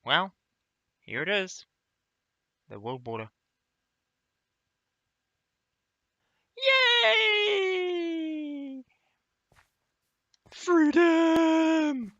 Well, here it is, the world border. Yay! Freedom!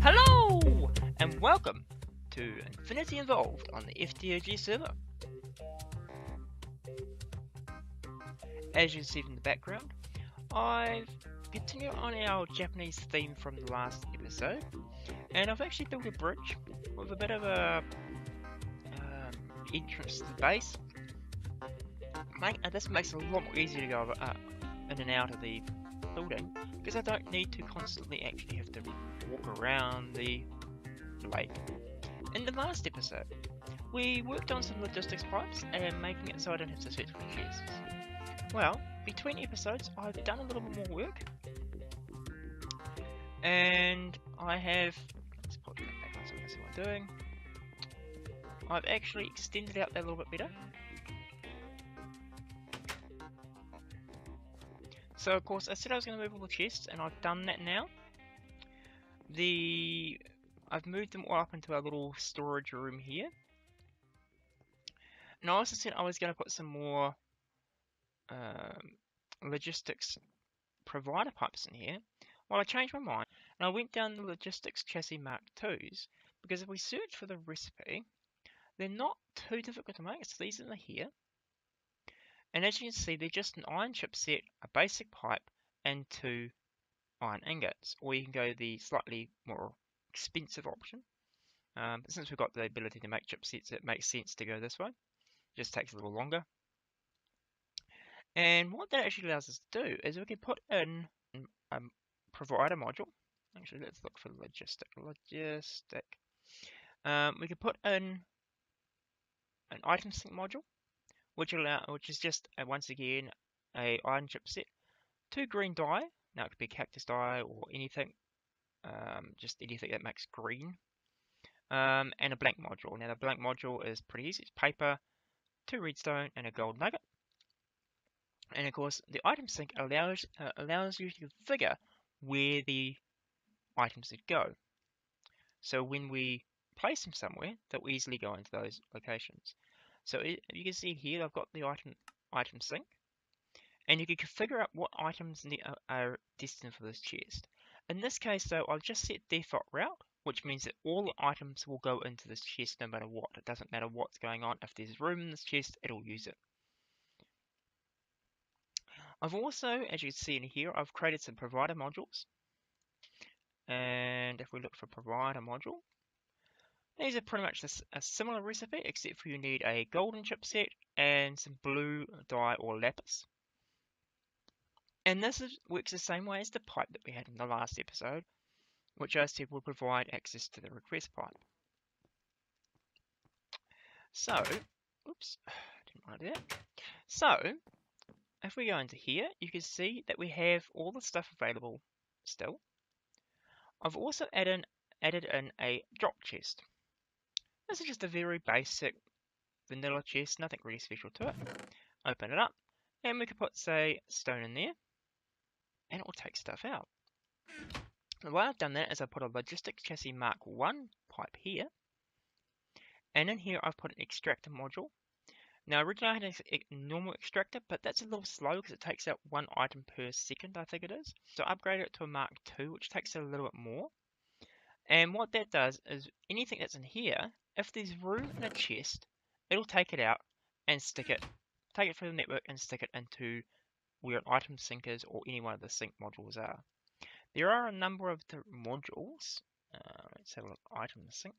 Hello, and welcome to Infinity Evolved on the FTOG server. As you can see from the background, I've continued on our Japanese theme from the last episode, and I've actually built a bridge with a bit of a entrance to the base. This makes it a lot more easier to go in and out of the building, because I don't need to constantly actually have to walk around the lake. In the last episode, we worked on some logistics pipes and making it so I don't have to search for chests. Well, between episodes, I've done a little bit more work, and I have, let's put that back on so that's what I'm doing. I've actually extended out that a little bit better. So of course, I said I was going to move all the chests, and I've done that now. I've moved them all up into a little storage room here. And I also said I was going to put some more logistics provider pipes in here. Well, I changed my mind, and I went down the logistics chassis Mark IIs, because if we search for the recipe, they're not too difficult to make. So these are here. And as you can see, they're just an iron chipset, a basic pipe, and 2 iron ingots. Or you can go the slightly more expensive option. But since we've got the ability to make chipsets, it makes sense to go this way. It just takes a little longer. And what that actually allows us to do is we can put in a provider module. Actually, let's look for logistic. We can put in an item sync module, which is just once again a iron chipset, 2 green dye. Now it could be cactus dye or anything, just anything that makes green, and a blank module. Now the blank module is pretty easy. It's paper, 2 redstone, and a gold nugget. And of course, the item sync allows you to configure where the items would go. So when we place them somewhere, they'll easily go into those locations. So you can see here, I've got the item sync, and you can configure out what items are destined for this chest. In this case, though, I've just set default route, which means that all the items will go into this chest no matter what. It doesn't matter what's going on. If there's room in this chest, it'll use it. I've also, as you can see in here, I've created some provider modules. And if we look for provider module, these are pretty much a similar recipe, except for you need a golden chipset and some blue dye or lapis. And this works the same way as the pipe that we had in the last episode, which I said will provide access to the request pipe. So, oops, didn't want to do that. So, if we go into here, you can see that we have all the stuff available still. I've also added in a drop chest. This is just a very basic vanilla chest, nothing really special to it. Open it up, and we could put, say, stone in there, and it will take stuff out. The way I've done that is I put a logistics chassis Mark I pipe here, and in here I've put an extractor module. Now originally I had a normal extractor, but that's a little slow because it takes out 1 item per second, I think it is. So I upgraded it to a Mark II, which takes a little bit more. And what that does is anything that's in here, if there's room in a chest, it'll take it out and take it through the network and stick it into where an item sync is or any one of the sync modules are. There are a number of different modules. Let's have a look. Item sync.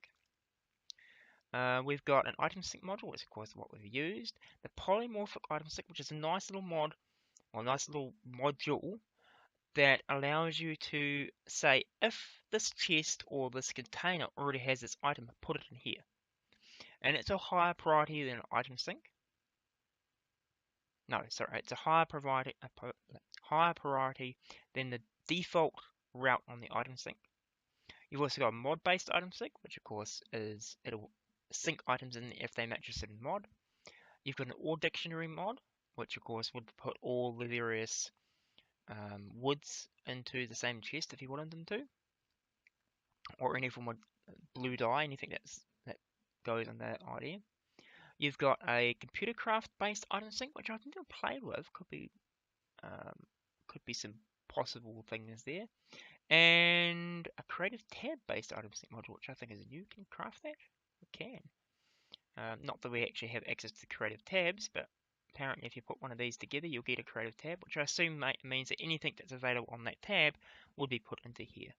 We've got an item sync module, which is of course what we've used. The polymorphic item sync, which is a nice little mod, or a nice little module that allows you to say if this chest or this container already has this item, put it in here. And it's a higher priority than an item sync. No, sorry, it's a higher priority than the default route on the item sync. You've also got a mod-based item sync, which of course is it'll sync items in if they match a certain mod. You've got an Ore Dictionary mod, which of course would put all the various woods into the same chest if you wanted them to, or any form of blue dye, anything that goes on that idea. You've got a Computercraft based item sync, which I've never played with. Could be some possible things there, and a Creative Tab based item sync module, which I think is new. Can you craft that? We can. Not that we actually have access to the creative tabs, but apparently if you put one of these together, you'll get a creative tab, which I assume means that anything that's available on that tab will be put into here.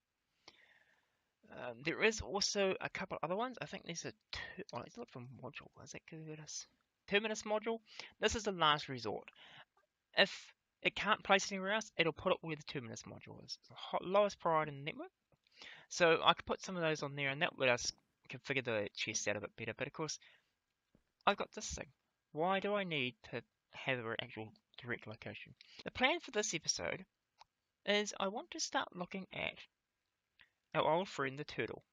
There is also a couple other ones. I think there's let's look for module. Is that Terminus module? This is the last resort. If it can't place anywhere else, it'll put it where the Terminus module is. It's the lowest priority in the network. So I could put some of those on there, and that would let us configure the chest out a bit better. But of course, I've got this thing. Why do I need to have an actual direct location? The plan for this episode is I want to start looking at our old friend the turtle.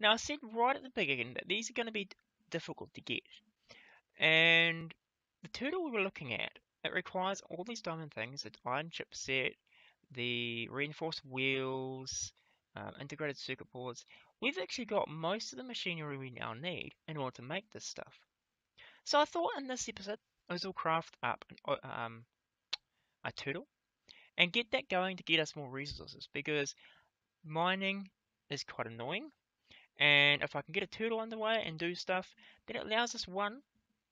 Now I said right at the beginning that these are going to be difficult to get. And the turtle we were looking at, it requires all these diamond things, the iron chip set, the reinforced wheels, integrated circuit boards. We've actually got most of the machinery we now need in order to make this stuff. So I thought in this episode, I will craft up a turtle and get that going to get us more resources, because mining is quite annoying, and if I can get a turtle underway and do stuff, then it allows us, one,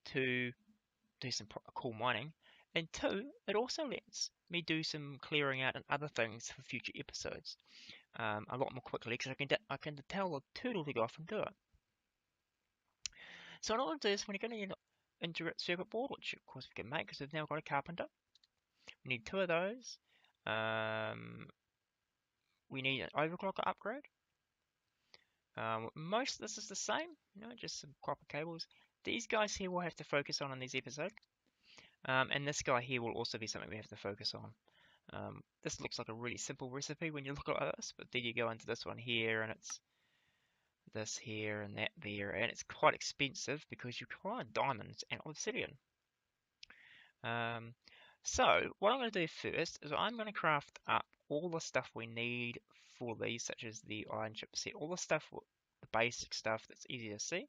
to do some cool mining, and two, it also lets me do some clearing out and other things for future episodes a lot more quickly, because I can tell the turtle to go off and do it. So what I want to do is, we're going to need an integrated circuit board, which of course we can make because we've now got a carpenter. We need 2 of those. We need an overclocker upgrade. Most of this is the same, just some copper cables. These guys here we'll have to focus on in this episode. And this guy here will also be something we have to focus on. This looks like a really simple recipe when you look at this, but then you go into this one here, and it's this here and that there, and it's quite expensive because you require diamonds and obsidian. So what I'm going to do first is I'm going to craft up all the stuff we need for these, such as the iron chip set, all the stuff, the basic stuff that's easy to see,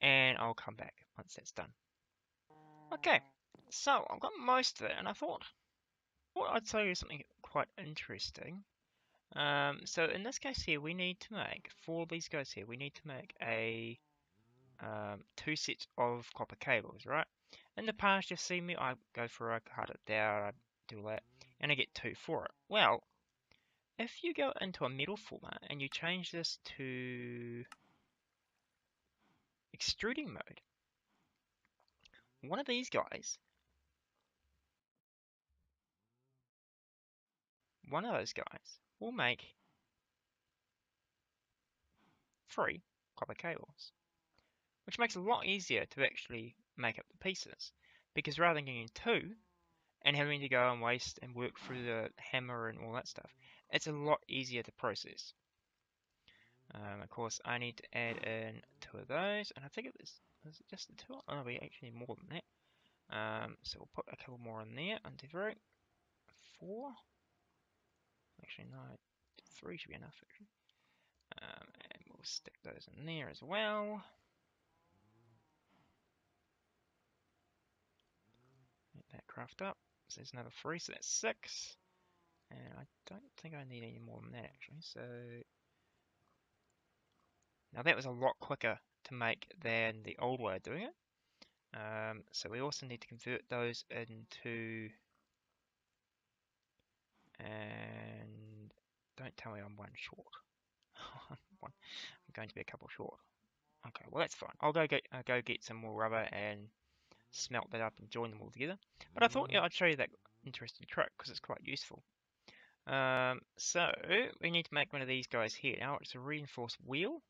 and I'll come back once that's done. Okay, so I've got most of it, and I thought I'd tell you something quite interesting. So in this case here, we need to make, for these guys here, we need to make a 2 sets of copper cables, right? In the past, you've seen me, I go for I cut it down, I do that, and I get 2 for it. Well, if you go into a metal format and you change this to extruding mode, one of these guys, one of those guys will make 3 copper cables, which makes it a lot easier to actually make up the pieces, because rather than getting 2 and having to go and waste and work through the hammer and all that stuff, it's a lot easier to process. Of course, I need to add in 2 of those, and I think is it just the 2? Oh, we actually need more than that. So we'll put a couple more in there. 1, 2, 3, 4. Actually, no, 3 should be enough. Actually. And we'll stick those in there as well. Let that craft up. So there's another 3, so that's 6. And I don't think I need any more than that actually. So now that was a lot quicker to make than the old way of doing it. So we also need to convert those into, and don't tell me I'm 1 short. I'm going to be a couple short. Okay, well that's fine. I'll go get some more rubber and smelt that up and join them all together. But I thought I'd show you that interesting trick because it's quite useful. So we need to make one of these guys here. Now it's a reinforced wheel.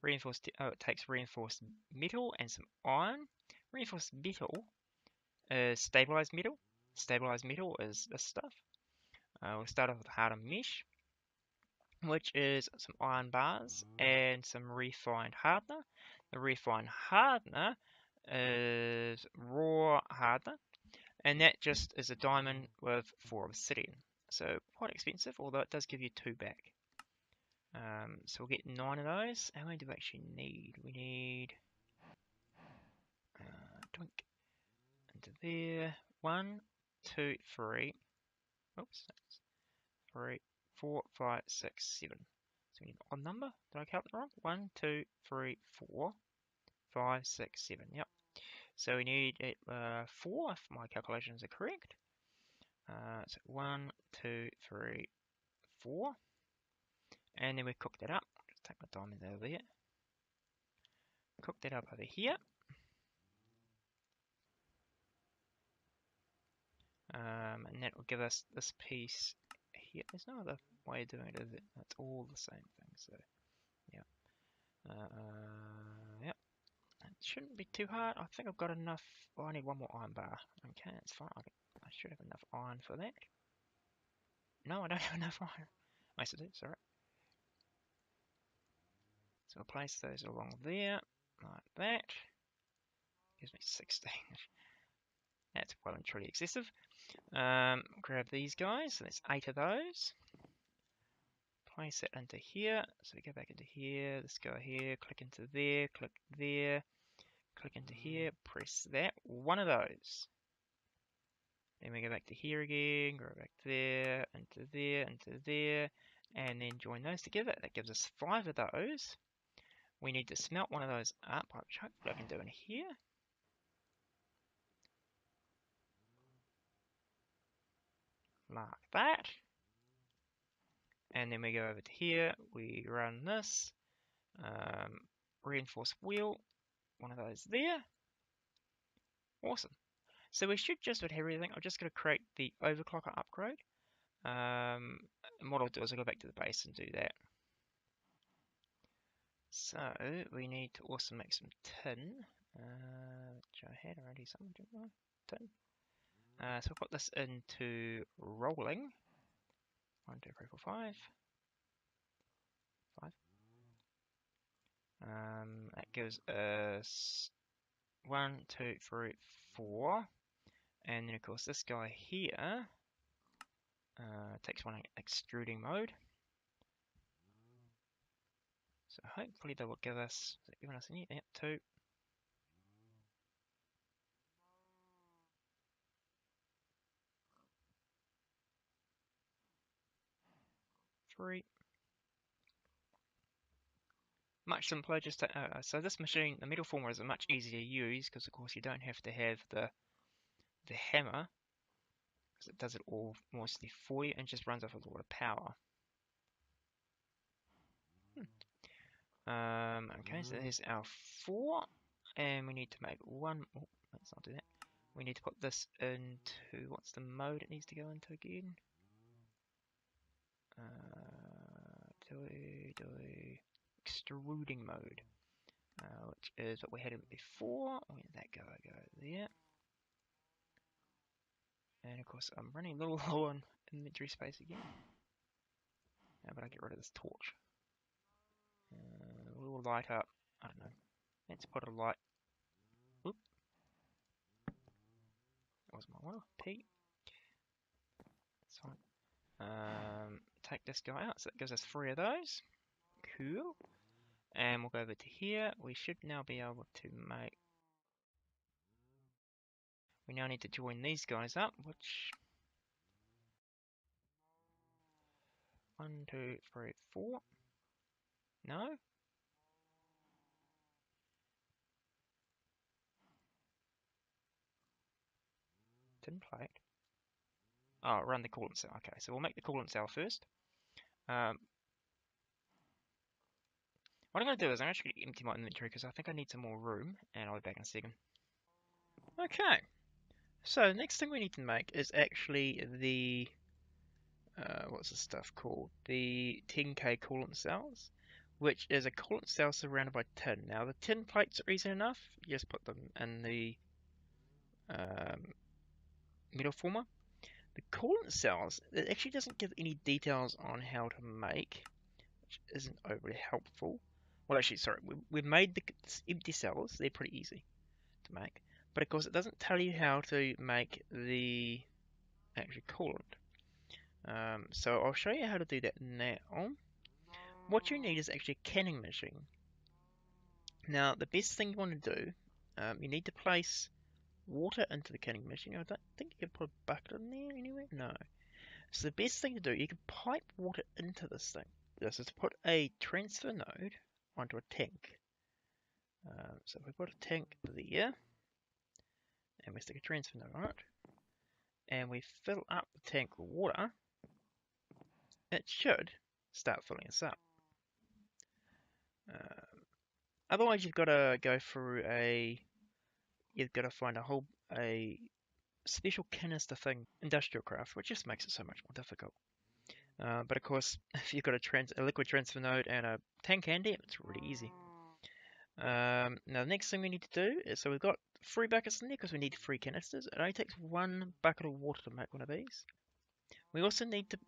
It takes reinforced metal and some iron. Reinforced metal is stabilized metal. Stabilized metal is this stuff. We'll start off with harder mesh, which is some iron bars and some refined hardener. The refine hardener is raw hardener, and that just is a diamond with 4 obsidian. So quite expensive, although it does give you 2 back. So we'll get 9 of those. How many do we actually need? We need twink into there. 1, 2, 3. Oops, 3, 4, 5, 6, 7. So we need an odd number. Did I count it wrong? 1, 2, 3, 4, 5, 6, 7. Yep. So we need 4 if my calculations are correct. So 1, 2, 3, 4. And then we cook that up. Just take my diamonds over there. Cook that up over here. And that will give us this piece here. There's no other way of doing it, is it? It's all the same thing. So, yeah. Yep. It shouldn't be too hard. I think I've got enough. Oh, I need 1 more iron bar. Okay, that's fine. I should have enough iron for that. No, I don't have enough iron. I used to do, sorry. So I'll place those along there, like that. Gives me 16. That's well and truly excessive. Grab these guys, so there's 8 of those. Place it into here, so we go back into here, this guy here, click into there, click there, click into here, press that, 1 of those. Then we go back to here again, go back there, into there, into there, and then join those together. That gives us 5 of those. We need to smelt 1 of those up, which hopefully I can do in here. Mark that. And then we go over to here, we run this, reinforced wheel, 1 of those there. Awesome. So we should just have everything. I'm just going to create the overclocker upgrade. And what I'll do is I'll go back to the base and do that. So we need to also make some tin, which I had already somewhere, didn't I? Tin. So I'll put this into rolling. 1, 2, 3, 4, 5. 5. That gives us 1, 2, 3, 4. And then of course this guy here takes 1 extruding mode. So hopefully that will give us, is it giving us any? Yep, 2. 3. Much simpler, just so this machine, the metal former, is much easier to use because of course you don't have to have the hammer, because it does it all mostly for you and just runs off a lot of power. Okay, so there's our 4, and we need to make 1. Oh, let's not do that. We need to put this into, what's the mode it needs to go into again? Extruding mode, which is what we had before. Where did that go? Go there. And of course, I'm running a little low on inventory space again. How about I get rid of this torch? A little light up. I don't know. Let's put a light. Oop. That was my one. P. That's fine. Take this guy out. So that gives us 3 of those. Cool. And we'll go over to here. We should now be able to make. We now need to join these guys up, which 1, 2, 3, 4. No. Tin plate. Oh, run the coolant cell. Okay, so we'll make the coolant cell first. What I'm going to do is I'm actually going to empty my inventory because I think I need some more room, and I'll be back in a second. Okay, so next thing we need to make is actually the, what's this stuff called? The 10K coolant cells, which is a coolant cell surrounded by tin. Now the tin plates are easy enough, you just put them in the metal former. The coolant cells, it actually doesn't give any details on how to make, which isn't overly helpful. Well, actually, sorry, we've made the empty cells. They're pretty easy to make. But of course, it doesn't tell you how to make the actual coolant. So I'll show you how to do that now. What you need is actually a canning machine. Now, the best thing you want to do, you need to place water into the canning machine. I don't think you can put a bucket in there anyway. No. So the best thing to do, you can pipe water into this thing. This is to put a transfer node onto a tank. So if we put a tank there, and we stick a transfer node on it, and we fill up the tank with water, it should start filling us up. Otherwise, you've got to go through you've got to find a special canister thing, Industrial Craft, which just makes it so much more difficult. But of course, if you've got a liquid transfer node and a tank handy, it's really easy. Now the next thing we need to do is, so we've got 3 buckets in there because we need 3 canisters. It only takes 1 bucket of water to make one of these. We also need to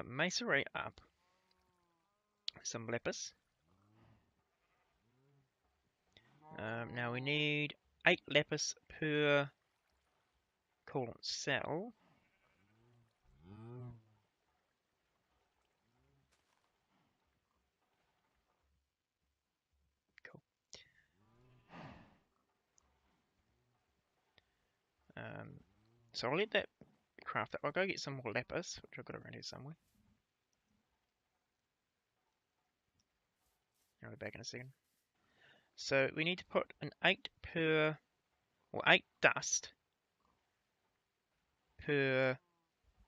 macerate up some lapis. Now we need 8 lapis per coolant cell. Cool. So I'll let that craft up. I'll go get some more lapis, which I've got around here somewhere. I'll be back in a second. So we need to put an 8 dust per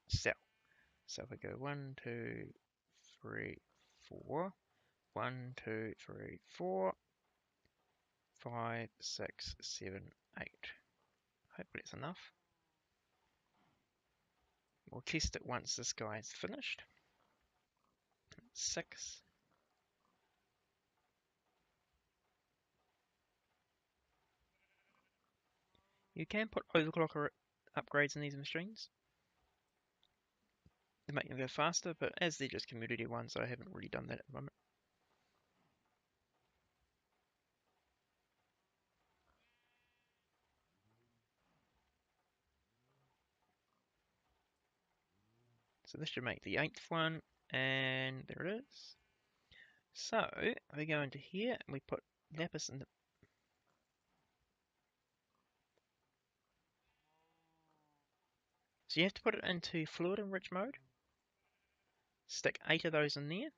cell. So if we go 1, 2, 3, 4, 1, 2, 3, 4, 5, 6, 7, 8. Hopefully it's enough. We'll test it once this guy is finished. 6. You can put overclocker upgrades in these machines to make them go faster, but as they're just community ones, I haven't really done that at the moment. So this should make the 8th one, and there it is. So we go into here and we put lapis in the. So you have to put it into fluid enrich mode. Stick 8 of those in there.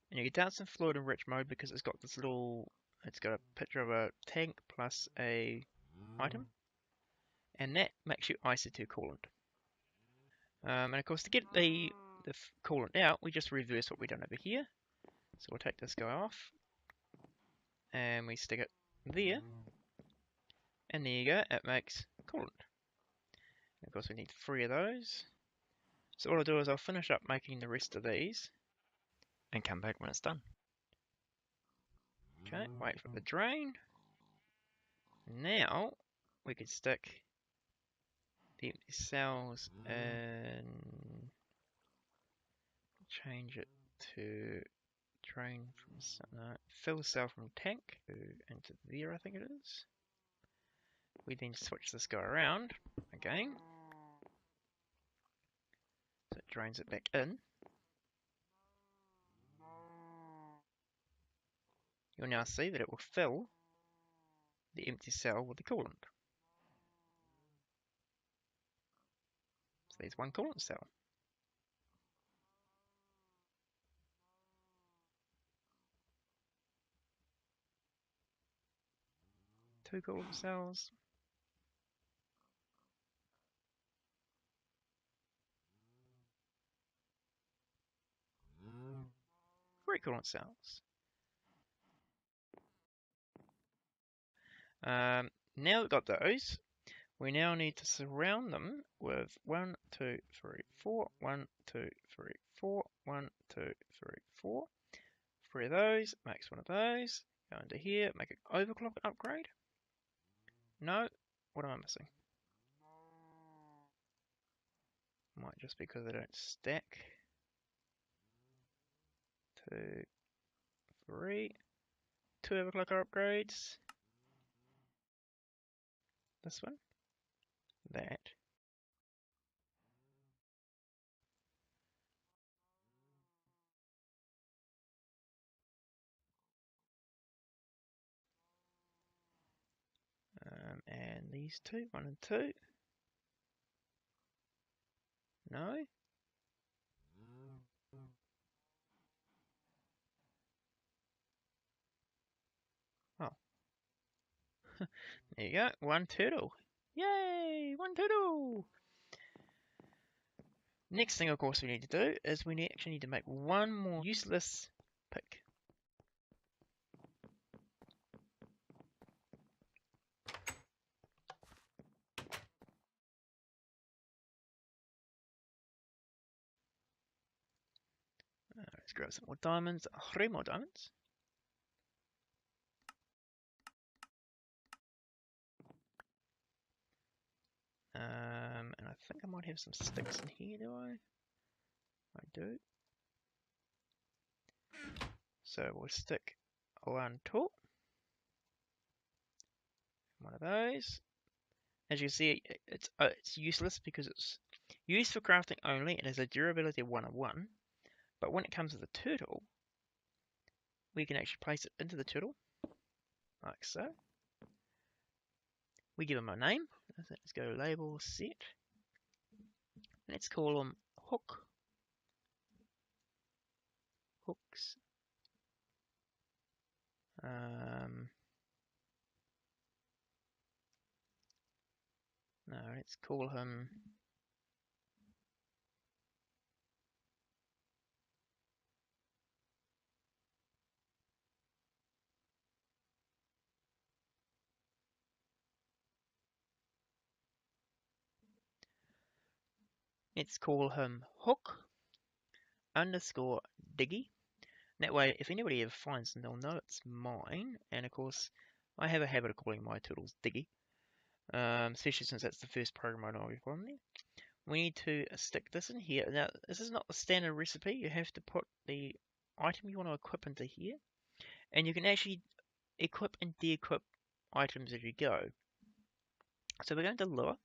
And you get down some fluid enrich mode because it's got this little, it's got a picture of a tank plus a item. And that makes you IC2 coolant. And of course to get the coolant out, we just reverse what we've done over here. So we'll take this guy off. And we stick it there. And there you go, it makes coolant. And of course we need 3 of those. So what I'll do is I'll finish up making the rest of these and come back when it's done. Okay, wait for the drain. Now we could stick the empty cells and change it to drain from fill the cell from tank into there, I think it is. We then switch this guy around again. So it drains it back in. You'll now see that it will fill the empty cell with the coolant. So there's 1 coolant cell. Two coolant cells. 3 coolant cells. Now we've got those, we now need to surround them with 1, 2, 3, 4, 1, 2, 3, 4, 1, 2, 3, 4. 3 of those, makes 1 of those. Go into here, make an overclock upgrade. No, what am I missing? Might just because they don't stack 2, 3. 2 overclocker upgrades. This one. That. And these two, 1 and 2. No. Oh. There you go. 1 turtle. Yay! 1 turtle! Next thing, of course, we need to do is we actually need to make one more useless pick. Let's grab some more diamonds. 3 more diamonds. And I think I might have some sticks in here, do I? I do. So we'll stick 1 tool. One of those. As you see, it's useless because it's used for crafting only. It has a durability of 1 of 1. But when it comes to the turtle, we can actually place it into the turtle, like so. We give him a name. Let's go label set. Let's call him Hook. Hooks. No, let's call him. Let's call him Hook underscore Diggy. That way, if anybody ever finds them, they'll know it's mine. And of course, I have a habit of calling my turtles Diggy, especially since that's the first program I know from there. We need to stick this in here. Now, this is not the standard recipe. You have to put the item you want to equip into here, and you can actually equip and de-equip items as you go. So we're going to lure,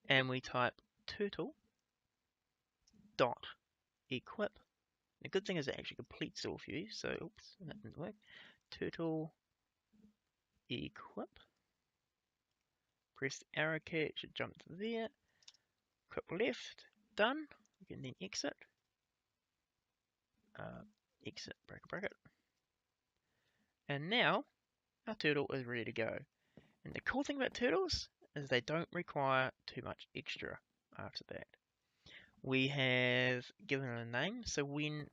and we type turtle dot equip. The good thing is it actually completes all for you. So, oops, that didn't work. Turtle equip. Press the arrow key. It should jump to there. Click left. Done. You can then exit. Exit. Bracket. And now our turtle is ready to go. And the cool thing about turtles is they don't require too much extra after that. We have given them a name, so when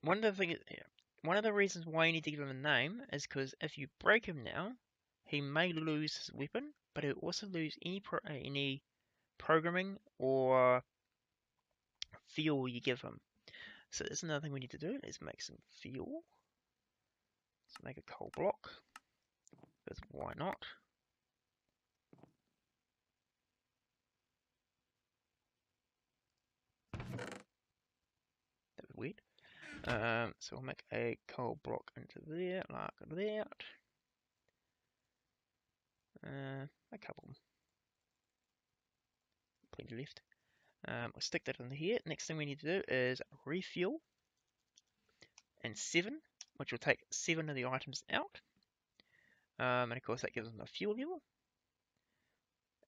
one of the reasons why you need to give him a name is because if you break him now, he may lose his weapon, but he'll also lose any programming or fuel you give him. So that's another thing we need to do. Let's make some fuel. Let's make a coal block. Because why not? That was weird. So we'll make a coal block into there, like that. A couple. Plenty left. We'll stick that in here. Next thing we need to do is refuel. And 7, which will take 7 of the items out. And of course that gives them a fuel level.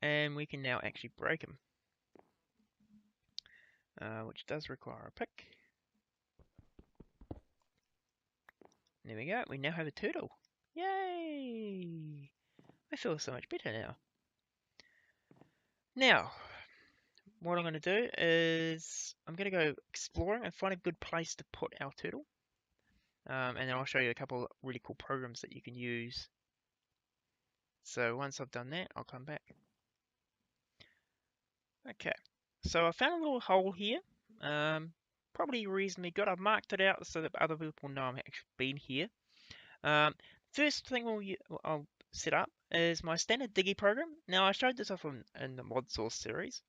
And we can now actually break them. Which does require a pick. There we go. We now have a turtle. Yay! I feel so much better now. Now, what I'm going to do is I'm going to go exploring and find a good place to put our turtle. And then I'll show you a couple of really cool programs that you can use. So once I've done that, I'll come back. Okay, so I found a little hole here. Probably reasonably good. I've marked it out so that other people know I'm actually been here. First thing I'll set up is my standard Diggy program. Now I showed this off in the mod source series.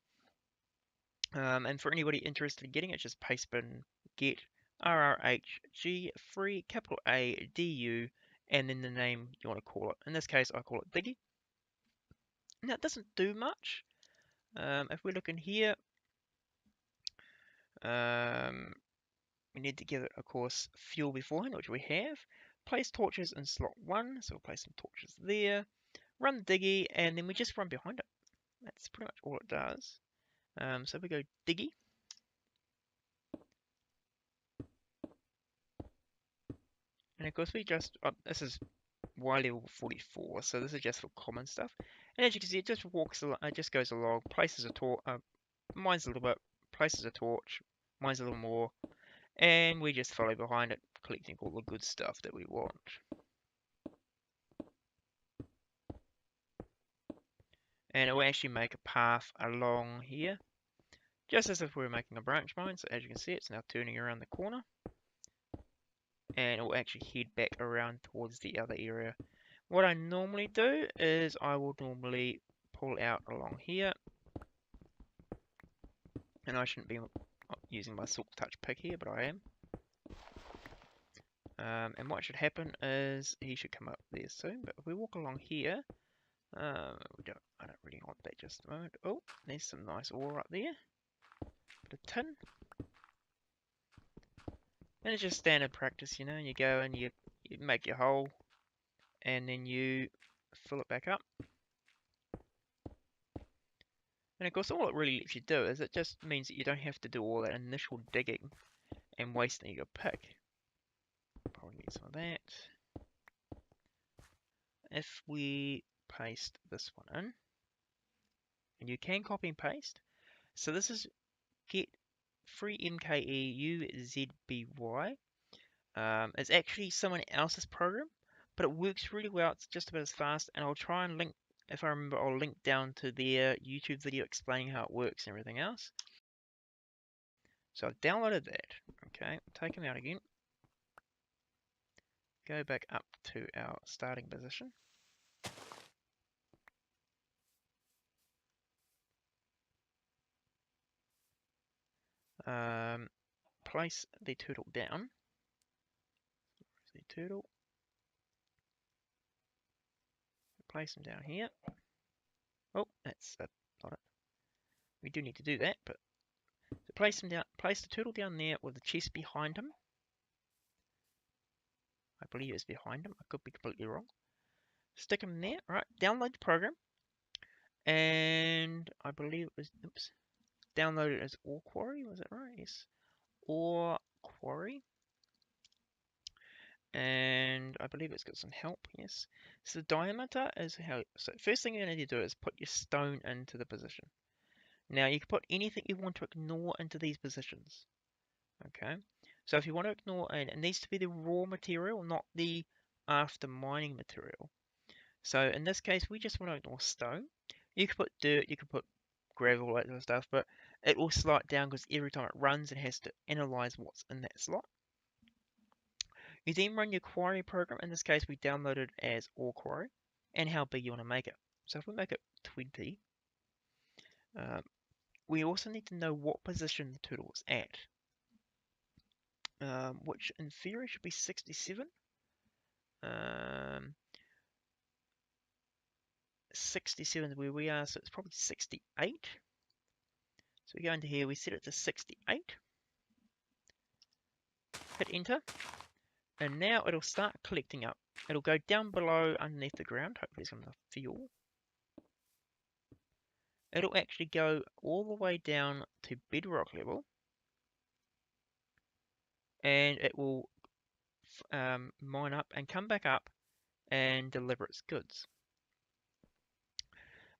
And for anybody interested in getting it, just pastebin get RRHG free capital A DU and then the name you want to call it. In this case, I call it Diggy. Now it doesn't do much. If we look in here, we need to give it, of course, fuel beforehand, which we have. Place torches in slot 1, so we'll place some torches there. Run Diggy, and then we just run behind it. That's pretty much all it does. So we go Diggy. And of course we just, this is Y level 44, so this is just for common stuff. And as you can see, it just walks, it just goes along, places a torch, mines a little bit, places a torch, mines a little more, and we just follow behind it, collecting all the good stuff that we want. And it will actually make a path along here, just as if we were making a branch mine. So as you can see, it's now turning around the corner, and it will actually head back around towards the other area. What I normally do is I will normally pull out along here, and I shouldn't be using my silk touch pick here, but I am. And what should happen is he should come up there soon. But if we walk along here, I don't really want that just a moment. Oh, there's some nice ore up there. Bit of tin. And it's just standard practice, you know. You go and you make your hole, and then you fill it back up. And of course, all it really lets you do is it just means that you don't have to do all that initial digging and wasting your pick. Probably need some of that. If we paste this one in, and you can copy and paste. So this is get free MKE UZBY. It's actually someone else's program, but it works really well. It's just about as fast, and I'll try and link, if I remember, I'll link down to their YouTube video explaining how it works and everything else. So I've downloaded that. Okay, take them out again. Go back up to our starting position. Place the turtle down. The turtle. Place him down here. Oh, that's not it. We do need to do that, but so place him down. Place the turtle down there with the chest behind him. I believe it's behind him. I could be completely wrong. Stick him there. Right. Download the program, and I believe it was. Oops. Download it as Ore Quarry. Was that right? Yes. Ore Quarry. And I believe it's got some help. Yes. So the diameter is how. So first thing you need to do is put your stone into the position. Now you can put anything you want to ignore into these positions. Okay. So if you want to ignore, and it needs to be the raw material, not the after mining material. So in this case, we just want to ignore stone. You can put dirt, you can put gravel, all that sort of stuff, but it will slow it down because every time it runs, it has to analyze what's in that slot. You then run your Quarry program. In this case, we downloaded as Ore Quarry, and how big you want to make it. So if we make it 20, we also need to know what position the turtle is at. Which in theory should be 67. 67 is where we are, so it's probably 68. So we go into here, we set it to 68. Hit enter. And now it'll start collecting up. It'll go down below underneath the ground. Hopefully it's enough fuel. It'll actually go all the way down to bedrock level. And it will mine up and come back up and deliver its goods.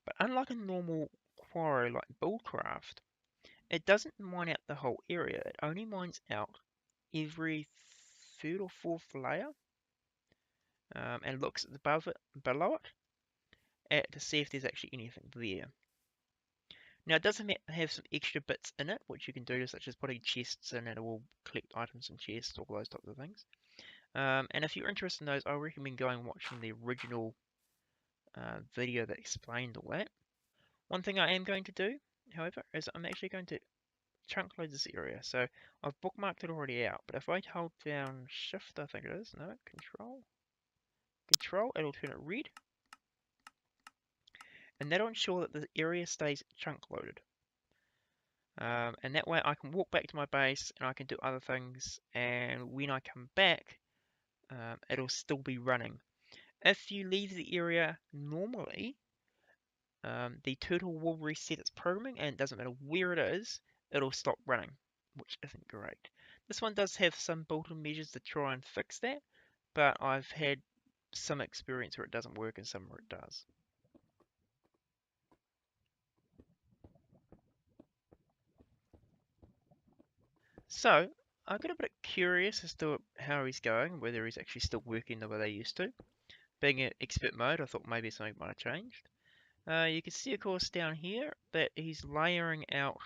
But unlike a normal quarry like Buildcraft, it doesn't mine out the whole area. It only mines out every third or fourth layer and looks above it, below it, to see if there's actually anything there. Now it does have some extra bits in it, which you can do, such as putting chests in it. It will collect items in chests, all those types of things. And if you're interested in those, I recommend going and watching the original video that explained all that. One thing I am going to do, however, is I'm actually going to chunk loads this area. So I've bookmarked it already out, but if I hold down Shift, I think it is, no, Control, it'll turn it red. And that'll ensure that the area stays chunk loaded. And that way I can walk back to my base and I can do other things, and when I come back, it'll still be running. If you leave the area normally, the turtle will reset its programming, and it doesn't matter where it is, it'll stop running, which isn't great. This one does have some built-in measures to try and fix that, but I've had some experience where it doesn't work and some where it does. So I got a bit curious as to how he's going, whether he's actually still working the way they used to. Being in expert mode, I thought maybe something might have changed. You can see, of course, down here that he's layering out.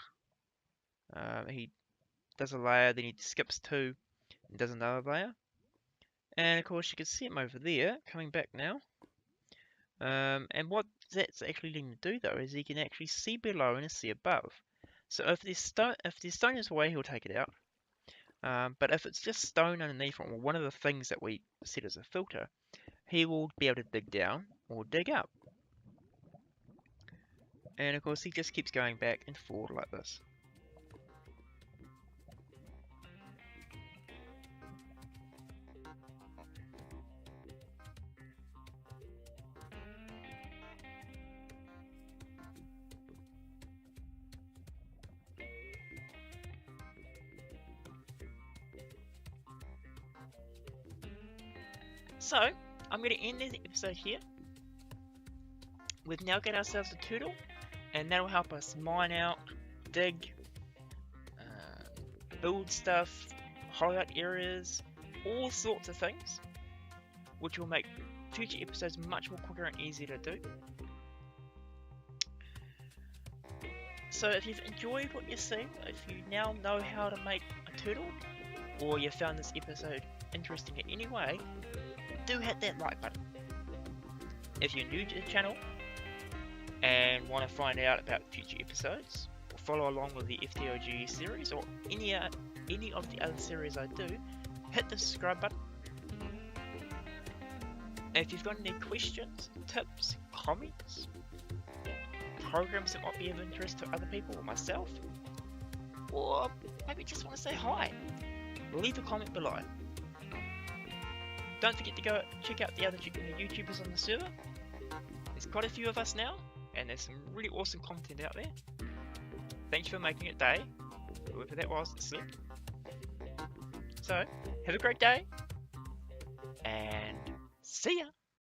He does a layer, then he skips two and does another layer. And of course, you can see him over there, coming back now. And what that's actually letting him do, though, is he can actually see below and see above. So if there's stone in his way, he'll take it out. But if it's just stone underneath, or one of the things that we set as a filter, he will be able to dig down or dig up. And of course, he just keeps going back and forward like this. So, I'm going to end this episode here. We've now got ourselves a turtle, and that'll help us mine out, dig, build stuff, hollow out areas, all sorts of things, which will make future episodes much more quicker and easier to do. So if you've enjoyed what you've seen, if you now know how to make a turtle, or you found this episode interesting in any way, do hit that like button. If you're new to the channel and want to find out about future episodes, or follow along with the FTOG series or any of the other series I do, hit the subscribe button. If you've got any questions, tips, comments, programs that might be of interest to other people or myself, or maybe just want to say hi, leave a comment below. Don't forget to go check out the other YouTubers on the server. There's quite a few of us now, and there's some really awesome content out there. Thanks for making it day, whoever that was that slept. So, have a great day, and see ya!